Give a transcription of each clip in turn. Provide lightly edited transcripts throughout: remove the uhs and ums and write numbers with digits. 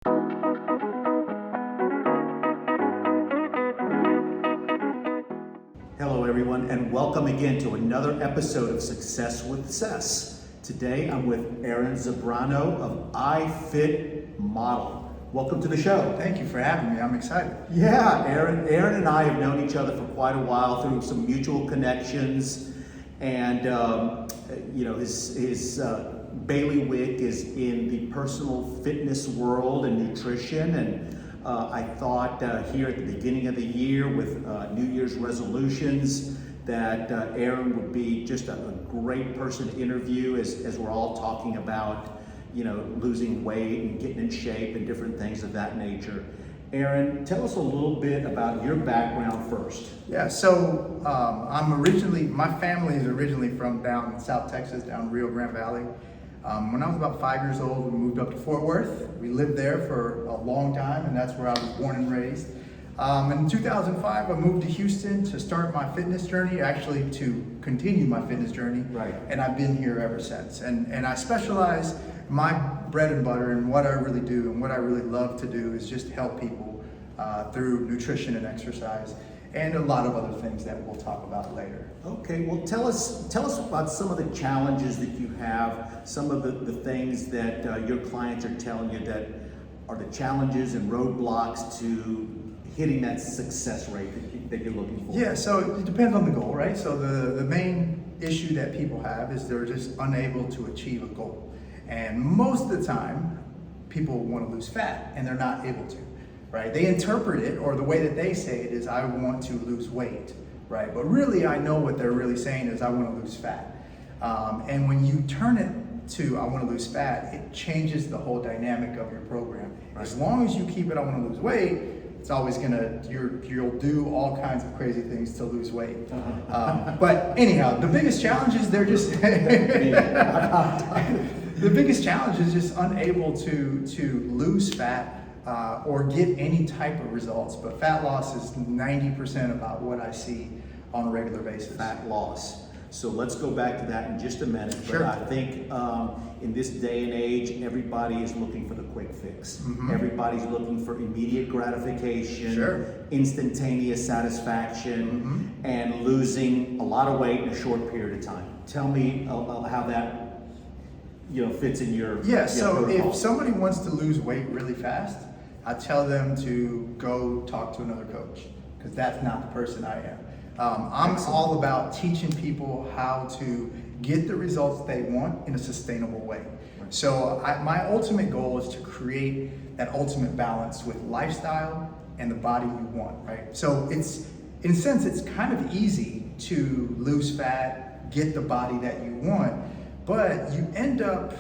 Hello everyone, and welcome again to another episode of Success with Ces. Today I'm with Aaron Zambrano of IFitModel. Welcome to the show. Thank you for having me. I'm excited. Yeah, Aaron and I have known each other for quite a while through some mutual connections, and his bailiwick is in the personal fitness world and nutrition, and I thought here at the beginning of the year with New Year's resolutions that Aaron would be just a great person to interview as we're all talking about, losing weight and getting in shape and different things of that nature. Aaron, tell us a little bit about your background first. Yeah, so my family is originally from down in South Texas, down Rio Grande Valley. When I was about 5 years old, we moved up to Fort Worth. We lived there for a long time, and that's where I was born and raised. In 2005, I moved to Houston to start my fitness journey, actually to continue my fitness journey. Right. And I've been here ever since. And I specialize, my bread and butter and what I really do and what I really love to do is just help people through nutrition and exercise and a lot of other things that we'll talk about later. Okay, well tell us about some of the challenges that you have, some of the things that your clients are telling you that are the challenges and roadblocks to hitting that success rate that you're looking for. Yeah, so it depends on the goal, right? So the main issue that people have is they're just unable to achieve a goal. And most of the time, people want to lose fat and they're not able to. Right? They interpret it, or the way that they say it is, I want to lose weight, right? But really, I know what they're really saying is, I want to lose fat. And when you turn it to, I want to lose fat, it changes the whole dynamic of your program. Right. As long as you keep it, I want to lose weight, it's always you'll do all kinds of crazy things to lose weight. But anyhow, the biggest challenge is they're just, the biggest challenge is just unable to lose fat, or get any type of results. But fat loss is 90% about what I see on a regular basis. Fat loss. So let's go back to that in just a minute. Sure. But I think in this day and age, everybody is looking for the quick fix. Mm-hmm. Everybody's looking for immediate gratification, sure, instantaneous satisfaction, mm-hmm, and losing a lot of weight in a short period of time. Tell me how that fits in your so protocol. If somebody wants to lose weight really fast, I tell them to go talk to another coach, because that's not the person I am. I'm Excellent. all about teaching people how to get the results they want in a sustainable way. Right. So my ultimate goal is to create that ultimate balance with lifestyle and the body you want, right? So it's, in a sense, it's kind of easy to lose fat, get the body that you want, but you end up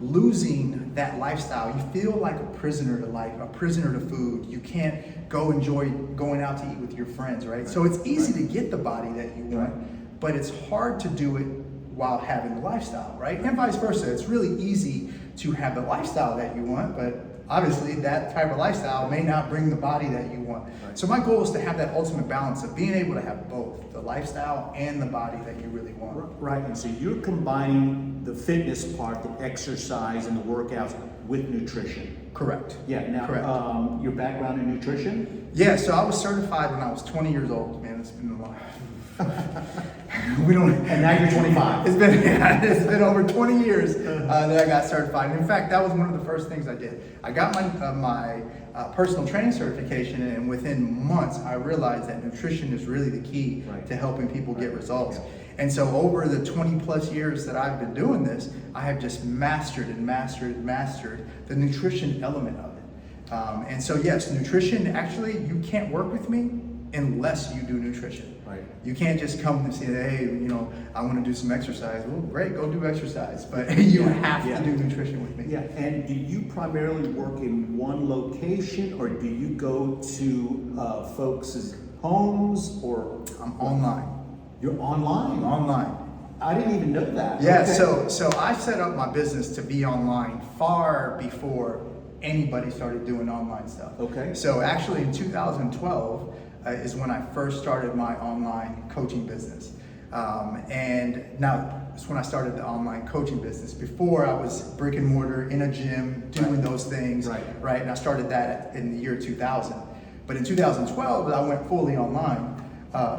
losing that lifestyle. You feel like a prisoner to life, a prisoner to food. You can't go enjoy going out to eat with your friends, right? So it's easy to get the body that you want, but it's hard to do it while having the lifestyle, right? And vice versa. It's really easy to have the lifestyle that you want, but obviously that type of lifestyle may not bring the body that you want. Right. So my goal is to have that ultimate balance of being able to have both, the lifestyle and the body that you really want. Right, and so you're combining the fitness part, the exercise and the workouts with nutrition. Correct. Yeah, now Correct. Your background in nutrition? Yeah, so I was certified when I was 20 years old. Man, it's been a while. And now you're 25. It's been over 20 years that I got certified. And in fact, that was one of the first things I did. I got my personal training certification, and within months, I realized that nutrition is really the key to helping people get results. Yeah. And so over the 20 plus years that I've been doing this, I have just mastered the nutrition element of it. And so yes, nutrition, actually, you can't work with me unless you do nutrition. Right. You can't just come and say, hey, I want to do some exercise. Well, great, go do exercise. But you have to do nutrition with me. Yeah, and do you primarily work in one location, or do you go to folks' homes, or? I'm online. You're online? I'm online. I didn't even know that. Yeah, okay. so I set up my business to be online far before anybody started doing online stuff. Okay. So actually in 2012 is when I first started my online coaching business. And now it's when I started the online coaching business. Before I was brick and mortar in a gym doing those things, right? And I started that in the year 2000. But in 2012, I went fully online.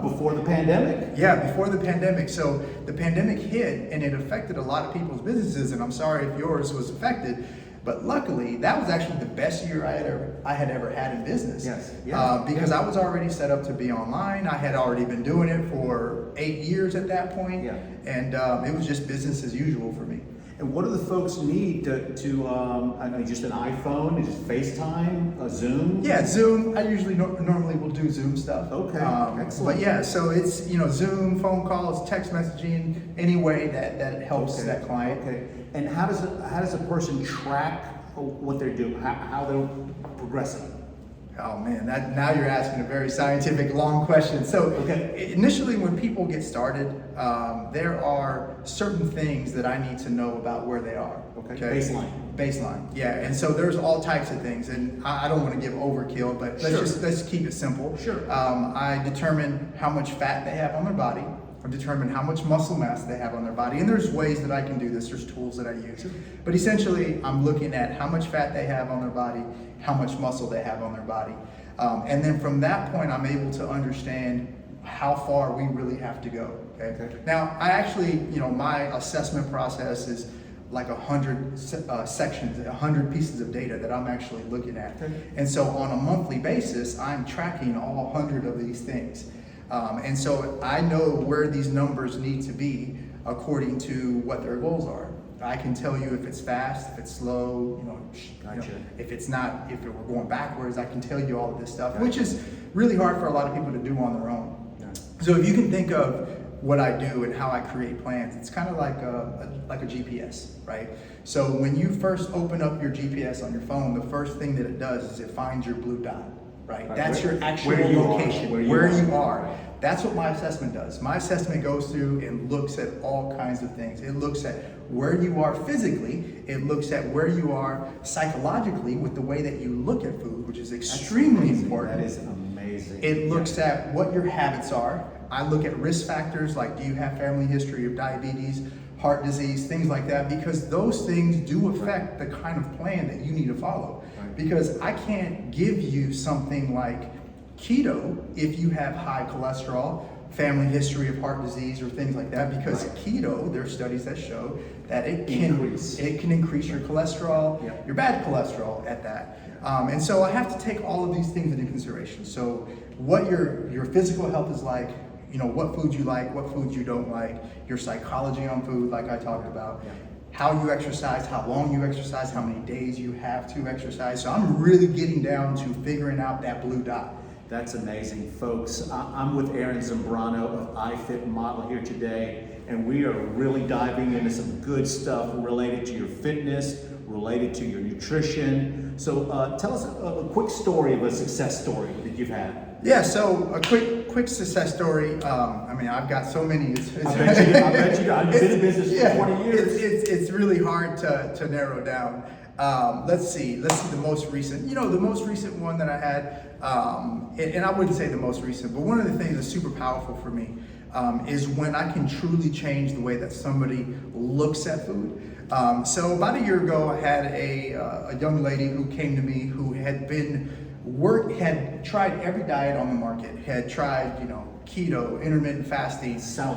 Before the pandemic? Yeah, before the pandemic. So the pandemic hit and it affected a lot of people's businesses, and I'm sorry if yours was affected, but luckily that was actually the best year I had ever had in business. Yes. Because I was already set up to be online. I had already been doing it for 8 years at that point, and it was just business as usual for me. And what do the folks need to I know, just an iPhone, just FaceTime, a Zoom? Yeah, Zoom. I usually normally will do Zoom stuff. Okay, excellent. But yeah, so it's Zoom, phone calls, text messaging, any way that helps that client. Okay. And how does a person track what they're doing, how they're progressing? Oh man, now you're asking a very scientific, long question. So initially when people get started, there are certain things that I need to know about where they are. Okay. Baseline. Yeah. And so there's all types of things, and I don't want to give overkill, but let's keep it simple. Sure. I determine how much fat they have on their body. I determine how much muscle mass they have on their body. And there's ways that I can do this. There's tools that I use. But essentially, I'm looking at how much fat they have on their body, how much muscle they have on their body. And then from that point, I'm able to understand how far we really have to go. Okay. Now, I actually, my assessment process is like 100 sections, 100 pieces of data that I'm actually looking at. And so on a monthly basis, I'm tracking all 100 of these things. And so I know where these numbers need to be according to what their goals are. I can tell you if it's fast, if it's slow, if it's not, if we're going backwards, I can tell you all of this stuff, which is really hard for a lot of people to do on their own. So if you can think of what I do and how I create plans, it's kind of like a GPS, right? So when you first open up your GPS on your phone, the first thing that it does is it finds your blue dot. Right, that's your actual location, where you are. That's what my assessment does. My assessment goes through and looks at all kinds of things. It looks at where you are physically. It looks at where you are psychologically with the way that you look at food, which is extremely important. That is amazing. It looks at what your habits are. I look at risk factors like, do you have family history of diabetes, heart disease, things like that, because those things do affect the kind of plan that you need to follow. Because I can't give you something like keto if you have high cholesterol, family history of heart disease, or things like that. Because keto, there are studies that show that it can increase your cholesterol, your bad cholesterol at that. And so I have to take all of these things into consideration. So what your physical health is like, what foods you like, what foods you don't like, your psychology on food, like I talked about. How you exercise, how long you exercise, how many days you have to exercise. So I'm really getting down to figuring out that blue dot. That's amazing, folks. I'm with Aaron Zambrano of IFitModel here today, and we are really diving into some good stuff related to your fitness, related to your nutrition. So tell us a quick story of a success story that you've had. Yeah, so a quick success story. I've got so many. I bet you do. I've been in business for 20 years. It's really hard to narrow down. Let's see the most recent. The most recent one that I had, and I wouldn't say the most recent, but one of the things that's super powerful for me is when I can truly change the way that somebody looks at food. So about a year ago, I had a young lady who came to me who had tried every diet on the market, had tried, keto, intermittent fasting,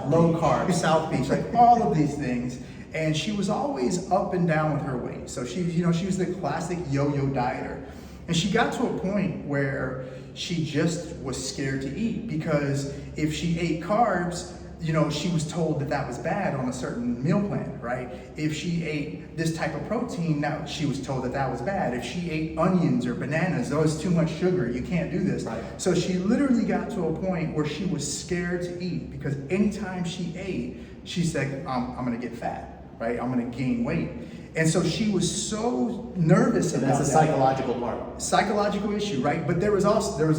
low carb, South Beach, like all of these things. And she was always up and down with her weight. So she was the classic yo-yo dieter. And she got to a point where she just was scared to eat, because if she ate carbs, she was told that was bad on a certain meal plan, right? If she ate this type of protein, now she was told that was bad. If she ate onions or bananas, it's too much sugar, you can't do this. Right. So she literally got to a point where she was scared to eat, because anytime she ate, she said, I'm gonna get fat, right? I'm gonna gain weight. And so she was so nervous about that. That's a psychological part. Psychological issue, right? But there was a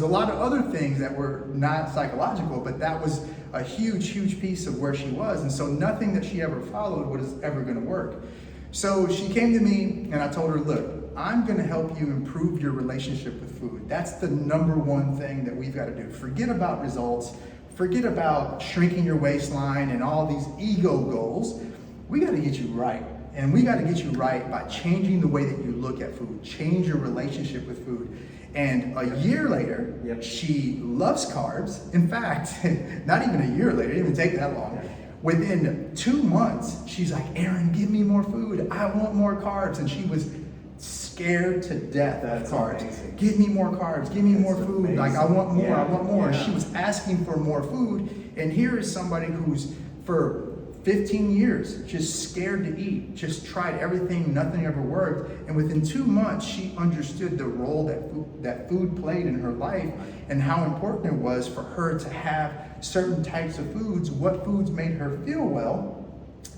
lot of other things that were not psychological, but that was a huge piece of where she was. And so nothing that she ever followed was ever gonna work. So she came to me and I told her, look, I'm gonna help you improve your relationship with food. That's the number one thing that we've gotta do. Forget about results. forget about shrinking your waistline and all these ego goals. We got to get you right. And we got to get you right by changing the way that you look at food, change your relationship with food. And a year later, she loves carbs. In fact, not even a year later, it didn't even take that long. Within 2 months, she's like, Aaron, give me more food. I want more carbs. And she was scared to death of carbs. Amazing. Give me more carbs, give me more food. Amazing. Like, I want more, I want more. Yeah. She was asking for more food. And here is somebody who's, for 15 years, just scared to eat, just tried everything, nothing ever worked. And within 2 months, she understood the role that food played in her life and how important it was for her to have certain types of foods, what foods made her feel well.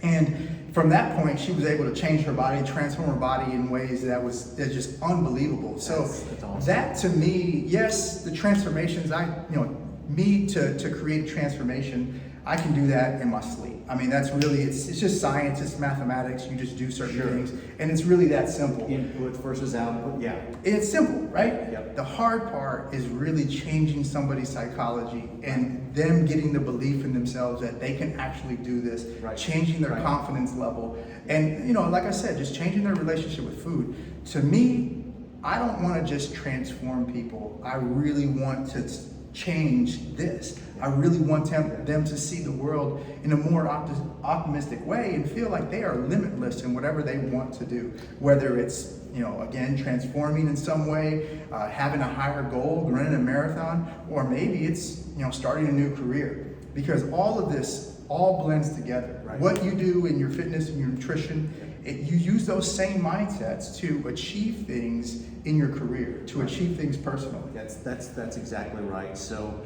And from that point, she was able to change her body, transform her body in ways that's just unbelievable. So That's awesome. that to me, yes, the transformations, to create a transformation, I can do that in my sleep. I mean, that's really, it's just science, it's mathematics, you just do certain things, and it's really that simple. Input versus output, yeah. It's simple, right? Yep. The hard part is really changing somebody's psychology and them getting the belief in themselves that they can actually do this, changing their confidence level. And, like I said, just changing their relationship with food. To me, I don't want to just transform people. I really want to change this. I really want them to see the world in a more optimistic way and feel like they are limitless in whatever they want to do. Whether it's, again, transforming in some way, having a higher goal, running a marathon, or maybe it's, starting a new career. Because all of this all blends together. Right. What you do in your fitness and your nutrition, you use those same mindsets to achieve things in your career, to achieve things personally. That's exactly right. So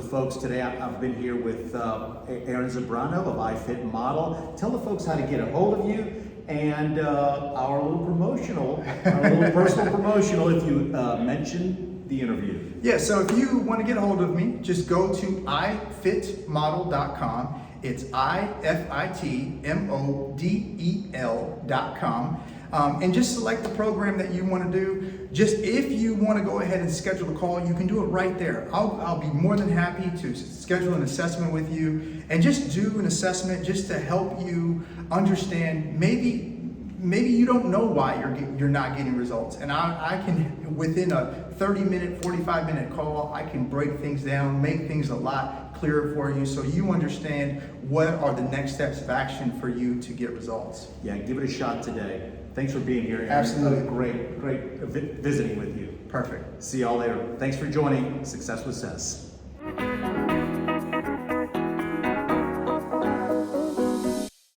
folks, today I've been here with Aaron Zambrano of IFitModel. Tell the folks how to get a hold of you and our little personal promotional if you mention the interview. Yeah, so if you want to get a hold of me, just go to IFitModel.com. It's IFitModel.com. And just select the program that you want to do. Just if you want to go ahead and schedule a call, you can do it right there. I'll be more than happy to schedule an assessment with you and just do an assessment just to help you understand maybe you don't know why you're not getting results. And I can, within a 30-minute, 45-minute call, I can break things down, make things a lot clearer for you so you understand what are the next steps of action for you to get results. Yeah, give it a shot today. Thanks for being here, Aaron. Absolutely. Great visiting with you. Perfect. See y'all later. Thanks for joining Success with Ces.